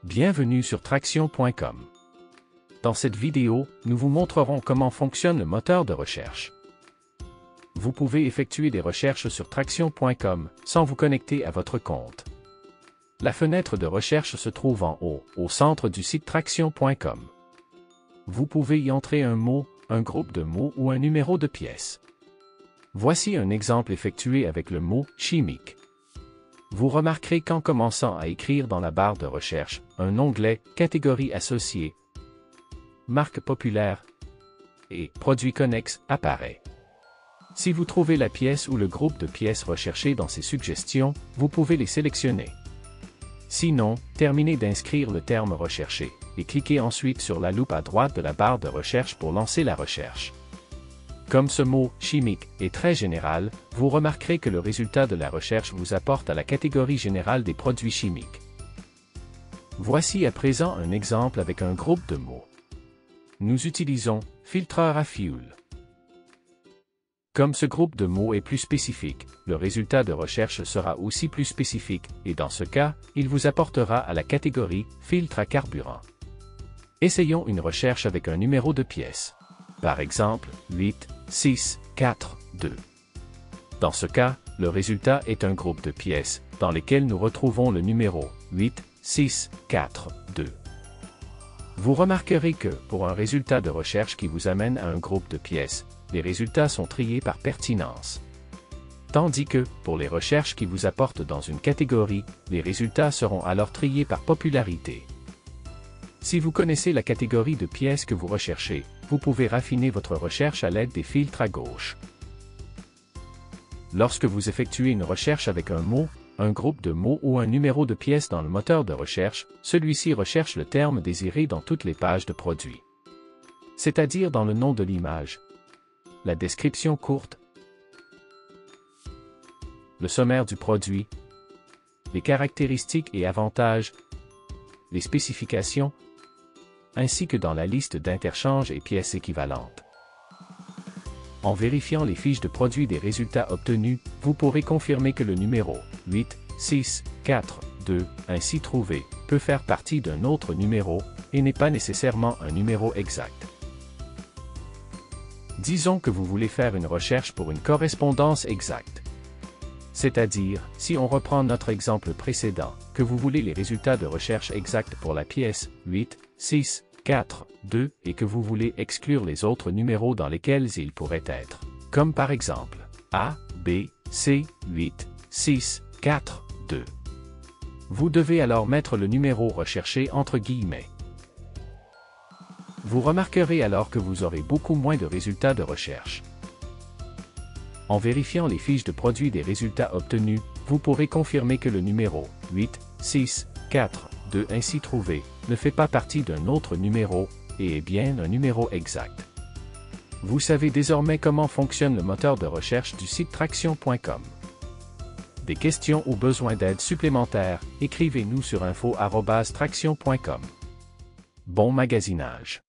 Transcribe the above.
Bienvenue sur Traction.com. Dans cette vidéo, nous vous montrerons comment fonctionne le moteur de recherche. Vous pouvez effectuer des recherches sur Traction.com sans vous connecter à votre compte. La fenêtre de recherche se trouve en haut, au centre du site Traction.com. Vous pouvez y entrer un mot, un groupe de mots ou un numéro de pièce. Voici un exemple effectué avec le mot « chimique ». Vous remarquerez qu'en commençant à écrire dans la barre de recherche, un onglet « Catégorie associée »,« Marque populaire » et « Produits connexes » apparaît. Si vous trouvez la pièce ou le groupe de pièces recherchées dans ces suggestions, vous pouvez les sélectionner. Sinon, terminez d'inscrire le terme recherché, et cliquez ensuite sur la loupe à droite de la barre de recherche pour lancer la recherche. Comme ce mot « chimique » est très général, vous remarquerez que le résultat de la recherche vous apporte à la catégorie générale des produits chimiques. Voici à présent un exemple avec un groupe de mots. Nous utilisons « filtreur à fioul ». Comme ce groupe de mots est plus spécifique, le résultat de recherche sera aussi plus spécifique, et dans ce cas, il vous apportera à la catégorie « filtre à carburant ». Essayons une recherche avec un numéro de pièce. Par exemple, 8, 6, 4, 2. Dans ce cas, le résultat est un groupe de pièces, dans lesquelles nous retrouvons le numéro 8, 6, 4, 2. Vous remarquerez que, pour un résultat de recherche qui vous amène à un groupe de pièces, les résultats sont triés par pertinence. Tandis que, pour les recherches qui vous apportent dans une catégorie, les résultats seront alors triés par popularité. Si vous connaissez la catégorie de pièces que vous recherchez, vous pouvez raffiner votre recherche à l'aide des filtres à gauche. Lorsque vous effectuez une recherche avec un mot, un groupe de mots ou un numéro de pièce dans le moteur de recherche, celui-ci recherche le terme désiré dans toutes les pages de produit. C'est-à-dire dans le nom de l'image, la description courte, le sommaire du produit, les caractéristiques et avantages, les spécifications, ainsi que dans la liste d'interchange et pièces équivalentes. En vérifiant les fiches de produit des résultats obtenus, vous pourrez confirmer que le numéro 8, 6, 4, 2, ainsi trouvé, peut faire partie d'un autre numéro, et n'est pas nécessairement un numéro exact. Disons que vous voulez faire une recherche pour une correspondance exacte. C'est-à-dire, si on reprend notre exemple précédent, que vous voulez les résultats de recherche exacts pour la pièce 8, 6, 4, 2 et que vous voulez exclure les autres numéros dans lesquels ils pourraient être, comme par exemple A, B, C, 8, 6, 4, 2. Vous devez alors mettre le numéro recherché entre guillemets. Vous remarquerez alors que vous aurez beaucoup moins de résultats de recherche. En vérifiant les fiches de produit des résultats obtenus, vous pourrez confirmer que le numéro 8, 6, 4, 2 ainsi trouvé ne fait pas partie d'un autre numéro, et est bien un numéro exact. Vous savez désormais comment fonctionne le moteur de recherche du site Traction.com. Des questions ou besoins d'aide supplémentaires, écrivez-nous sur info@traction.com. Bon magasinage.